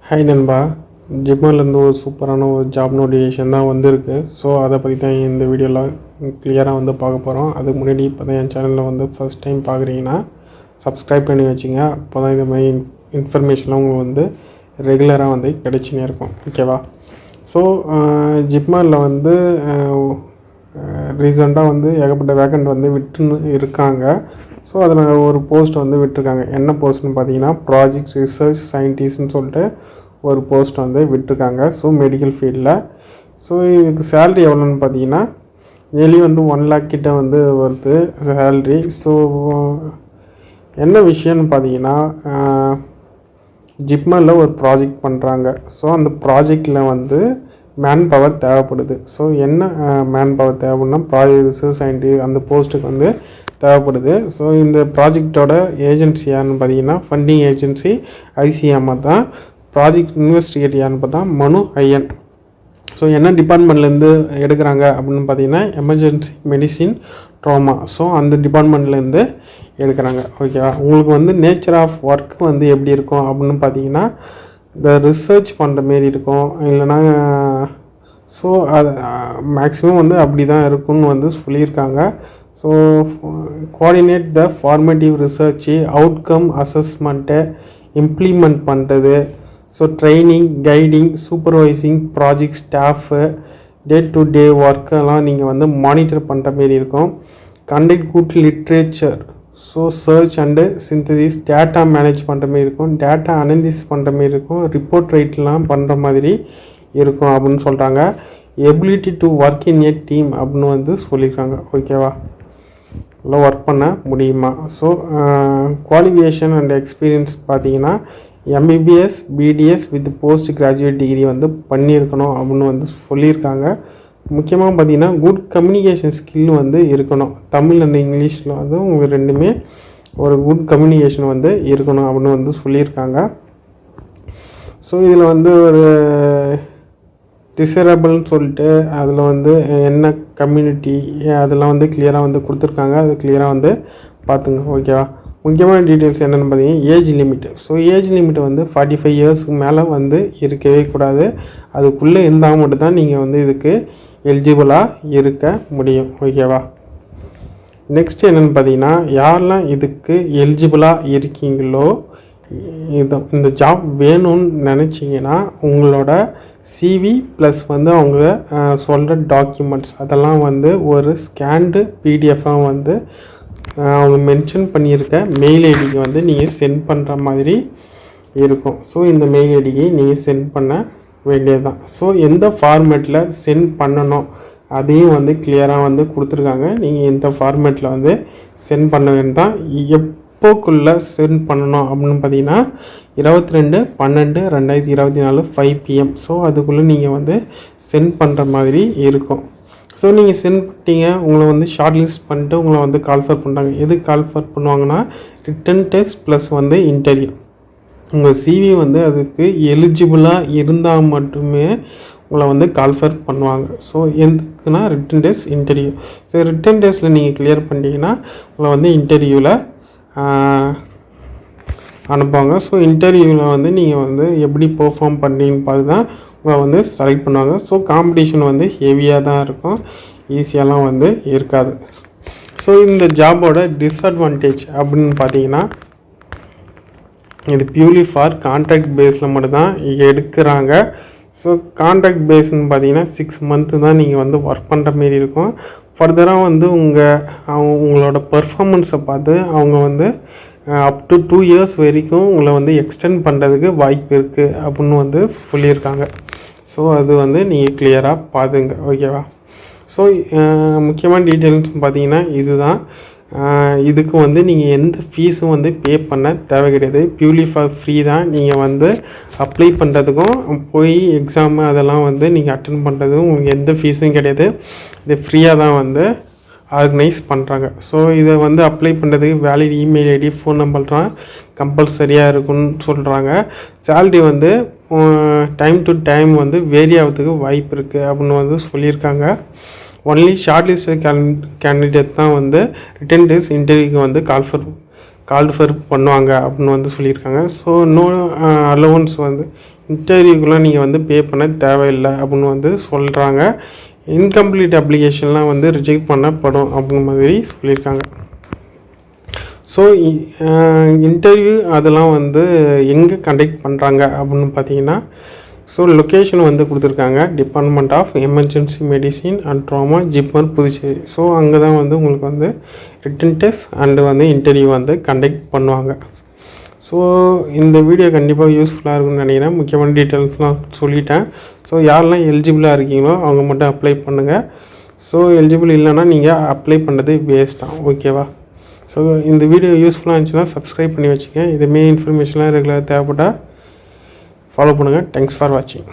Hi நண்பா, ஜிப்மர்லேருந்து ஒரு சூப்பரான ஒரு ஜாப் நோட்டிஃபிகேஷன் தான் வந்திருக்கு. ஸோ அதை பற்றி தான் இந்த வீடியோவில் கிளியராக வந்து பார்க்க போகிறோம். அதுக்கு முன்னாடி இப்போ தான் என் சேனலில் வந்து ஃபஸ்ட் டைம் பார்க்குறீங்கன்னா சப்ஸ்கிரைப் பண்ணி வச்சுங்க. அப்போ தான் இந்த மாதிரி இன்ஃபர்மேஷன்லாம் உங்களுக்கு வந்து ரெகுலராக வந்து கிடைச்சினே இருக்கும். ஓகேவா? ஸோ ஜிப்மரில் வந்து ரீசெண்டாக வந்து ஏகப்பட்ட வேக்கண்ட் வந்து விட்டுன்னு இருக்காங்க. ஸோ அதில் ஒரு போஸ்ட் வந்து விட்டுருக்காங்க. என்ன போஸ்ட்னு பார்த்தீங்கன்னா ப்ராஜெக்ட் ரிசர்ச் சயின்டிஸ்ட்னு சொல்லிட்டு ஒரு போஸ்ட் வந்து விட்டுருக்காங்க. ஸோ மெடிக்கல் ஃபீல்டில். ஸோ இதுக்கு சேல்ரி எவ்வளோன்னு பார்த்தீங்கன்னா டெய்லி வந்து 1 lakh கிட்ட வந்து வருது சேல்ரி. ஸோ என்ன விஷயம்னு பார்த்தீங்கன்னா ஜிப்மரில் ஒரு ப்ராஜெக்ட் பண்ணுறாங்க. ஸோ அந்த ப்ராஜெக்டில் வந்து மேன் பவர் தேவைப்படுது. ஸோ என்ன மேன் பவர் தேவைப்படுனா ப்ராஜெக்ட் ரிசர்ச் சயின்டிஸ்ட் அந்த போஸ்ட்டுக்கு வந்து தேவைப்படுது. ஸோ இந்த ப்ராஜெக்டோட ஏஜென்சி யாருன்னு பார்த்தீங்கன்னா ஃபண்டிங் ஏஜென்சி ஐசிஎம்ஆர் தான். ப்ராஜெக்ட் இன்வெஸ்டிகேட் யாருன்னு பார்த்தா மனு ஐயன். ஸோ என்ன டிபார்ட்மெண்ட்லேருந்து எடுக்கிறாங்க அப்படின்னு பார்த்தீங்கன்னா எமர்ஜென்சி மெடிசின் ட்ராமா. ஸோ அந்த டிபார்ட்மெண்ட்லேருந்து எடுக்கிறாங்க. ஓகேவா? உங்களுக்கு வந்து நேச்சர் ஆஃப் ஒர்க் வந்து எப்படி இருக்கும் அப்படின்னு பார்த்தீங்கன்னா இந்த ரிசர்ச் பண்ணுற மாரி இருக்கும், இல்லைனா ஸோ அது மேக்ஸிமம் வந்து அப்படி தான் இருக்குன்னு வந்து சொல்லியிருக்காங்க. So coordinate the formative research, outcome assessment implement பண்ணுறது, so training, guiding, supervising project staff, day to day ஒர்க்கெல்லாம் நீங்கள் வந்து மானிட்டர் பண்ணுற மாரி இருக்கும். Conduct good literature, so search and synthesis, data manage பண்ணுற மாரி இருக்கும், டேட்டா அனலிசிஸ் பண்ணுற மாரி இருக்கும், ரிப்போர்ட் ரைட்லாம் பண்ணுற மாதிரி இருக்கும் அப்படின்னு சொல்கிறாங்க. Ability to work in a team அப்படின்னு வந்து சொல்லியிருக்காங்க. ஓகேவா? எல்லாம் ஒர்க் பண்ண முடியுமா? ஸோ குவாலிஃபிகேஷன் அண்ட் எக்ஸ்பீரியன்ஸ் பார்த்தீங்கன்னா MBBS BDS with post graduate degree வந்து பண்ணியிருக்கணும் அப்படின்னு வந்து சொல்லியிருக்காங்க. முக்கியமாக பார்த்தீங்கன்னா குட் கம்யூனிகேஷன் ஸ்கில் வந்து இருக்கணும். தமிழ் அண்ட் இங்கிலீஷில் வந்து உங்களுக்கு ரெண்டுமே ஒரு குட் கம்யூனிகேஷன் வந்து இருக்கணும் அப்படின்னு வந்து சொல்லியிருக்காங்க. ஸோ இதில் வந்து ஒரு டிசரபிள்னு சொல்லிட்டு அதில் வந்து என்ன கம்யூனிட்டி அதெல்லாம் வந்து கிளியராக வந்து கொடுத்துருக்காங்க. அது கிளியராக வந்து பார்த்துங்க. ஓகேவா? முக்கியமான டீட்டெயில்ஸ் என்னென்னு பார்த்தீங்கன்னா age limit. So age limit வந்து 45 இயர்ஸ்க்கு மேலே வந்து இருக்கவே கூடாது. அதுக்குள்ளே இருந்தால் மட்டும்தான் நீங்கள் வந்து இதுக்கு எலிஜிபிளாக இருக்க முடியும். ஓகேவா? நெக்ஸ்ட் என்னென்னு பார்த்தீங்கன்னா யாரெல்லாம் இதுக்கு எலிஜிபிளாக இருக்கீங்களோ இந்த ஜாப் வேணும்னு நினச்சிங்கன்னா உங்களோட சிவி ப்ளஸ் வந்து அவங்க சொல்கிற டாக்குமெண்ட்ஸ் அதெல்லாம் வந்து ஒரு ஸ்கேன்டு பிடிஎஃபாக வந்து அவங்க மென்ஷன் பண்ணியிருக்க மெயில் ஐடிக்கு வந்து நீங்கள் சென்ட் பண்ணுற மாதிரி இருக்கும். ஸோ இந்த மெயில் ஐடிக்கு நீங்கள் சென்ட் பண்ண வேண்டியது தான். ஸோ எந்த ஃபார்மேட்டில் சென்ட் பண்ணணும் அதையும் வந்து கிளியராக வந்து கொடுத்துருக்காங்க. நீங்கள் எந்த ஃபார்மேட்டில் வந்து சென்ட் பண்ண வேண்டாம். எப்போக்குள்ளே சென்ட் பண்ணணும் அப்படின்னு பார்த்தீங்கன்னா 22/12/2024 5 PM. ஸோ அதுக்குள்ளே நீங்கள் வந்து சென்ட் பண்ணுற மாதிரி இருக்கும். ஸோ நீங்கள் சென்ட் பண்ணிட்டீங்க, உங்களை வந்து ஷார்ட் லிஸ்ட் பண்ணிட்டு உங்களை வந்து கால்ஃபர் பண்ணுறாங்க. எதுக்கு கால்ஃபர் பண்ணுவாங்கன்னா ரிட்டன் டெஸ்ட் ப்ளஸ் வந்து இன்டர்வியூ. உங்கள் சிவி வந்து அதுக்கு எலிஜிபிளாக இருந்தால் மட்டுமே உங்களை வந்து கால்ஃபர் பண்ணுவாங்க. ஸோ எதுக்குன்னா written test interview. So return டெஸ்ட்டில் நீங்கள் கிளியர் பண்ணிட்டீங்கன்னா உங்களை வந்து இன்டர்வியூவில் அனுப்புவாங்க. ஸோ இன்டர்வியூவில் வந்து நீங்கள் வந்து எப்படி பெர்ஃபார்ம் பண்ணுறீங்கன்னு பார்த்து தான் உங்களை வந்து செலக்ட் பண்ணுவாங்க. ஸோ காம்படிஷன் வந்து ஹெவியாக தான் இருக்கும், ஈஸியாலாம் வந்து இருக்காது. ஸோ இந்த ஜாபோட டிஸ்அட்வான்டேஜ் அப்படின்னு பார்த்தீங்கன்னா இது பியூர்லி ஃபார் கான்ட்ராக்ட் பேஸில் மட்டும்தான் எடுக்கிறாங்க. ஸோ கான்ட்ராக்ட் பேஸ்ன்னு பார்த்தீங்கன்னா 6 month தான் நீங்கள் வந்து ஒர்க் பண்ணுற மாரி இருக்கும். ஃபர்தராக வந்து உங்களோட பர்ஃபார்மன்ஸை பார்த்து அவங்க வந்து அப் டு 2 years வரைக்கும் உங்களை வந்து எக்ஸ்டெண்ட் பண்ணுறதுக்கு வாய்ப்பு இருக்குது அப்படின்னு வந்து சொல்லியிருக்காங்க. ஸோ அது வந்து நீங்கள் கிளியராக பார்த்துங்க. ஓகேவா? ஸோ முக்கியமான டீட்டெயில்ஸ் பார்த்தீங்கன்னா இதுதான். இதுக்கு வந்து நீங்கள் எந்த ஃபீஸும் வந்து பே பண்ண தேவை கிடையாது. பியூர்லி ஃபார் ஃப்ரீ தான். நீங்கள் வந்து அப்ளை பண்ணுறதுக்கும் போய் எக்ஸாமு அதெல்லாம் வந்து நீங்கள் அட்டன் பண்ணுறதுக்கும் உங்களுக்கு எந்த ஃபீஸும் கிடையாது. இது ஃப்ரீயாக தான் வந்து ஆர்கனைஸ் பண்ணுறாங்க. ஸோ இதை வந்து அப்ளை பண்ணுறதுக்கு வேலிட் இமெயில் ஐடி ஃபோன் நம்பர்லாம் கம்பல்சரியாக இருக்குன்னு சொல்கிறாங்க. சேல்ரி வந்து டைம் டு டைம் வந்து வேரி ஆகிறதுக்கு வாய்ப்பு இருக்குது அப்படின்னு வந்து சொல்லியிருக்காங்க. ஒன்லி ஷார்ட் லிஸ்ட் கேண்டிடேட் தான் வந்து ரிட்டன் டெஸ்ட் இன்டர்வியூக்கு வந்து கால்டு ஃபர் பண்ணுவாங்க அப்படின்னு வந்து சொல்லியிருக்காங்க. ஸோ நோ அலோவன்ஸ் வந்து இன்டர்வியூக்கெலாம் நீங்கள் வந்து பே பண்ண தேவையில்லை அப்படின்னு வந்து சொல்கிறாங்க. இன்கம்ப்ளீட் அப்ளிகேஷன்லாம் வந்து ரிஜெக்ட் பண்ணப்படும் அப்படின்ற மாதிரி சொல்லியிருக்காங்க. ஸோ இன்டர்வியூ அதெல்லாம் வந்து எங்கே கண்டக்ட் பண்ணுறாங்க அப்படின்னு பார்த்தீங்கன்னா, ஸோ லொக்கேஷன் வந்து கொடுத்துருக்காங்க, department of emergency medicine and trauma, JIPMER, Puducherry. So அங்கே தான் வந்து உங்களுக்கு வந்து ரிட்டன் டெஸ்ட் அண்டு வந்து இன்டர்வியூ வந்து கண்டக்ட் பண்ணுவாங்க. ஸோ இந்த வீடியோ கண்டிப்பாக யூஸ்ஃபுல்லாக இருக்கும்னு நினைக்கிறேன். முக்கியமான டீட்டெயில்ஸ்லாம் சொல்லிட்டேன். ஸோ யாரெல்லாம் எலிஜிபிளாக இருக்கீங்களோ அவங்க மட்டும் அப்ளை பண்ணுங்கள். ஸோ எலிஜிபிள் இல்லைன்னா நீங்கள் அப்ளை பண்ணுறது வேஸ்ட் தான். ஓகேவா? ஸோ இந்த வீடியோ யூஸ்ஃபுல்லாக இருந்துச்சுன்னா சப்ஸ்கிரைப் பண்ணி வச்சுக்கேன். இதுமாரி இன்ஃபர்மேஷன்லாம் ரெகுலராக தேவைப்பட்டால் ஃபாலோ பண்ணுங்கள். தேங்க்ஸ் ஃபார் வாட்சிங்.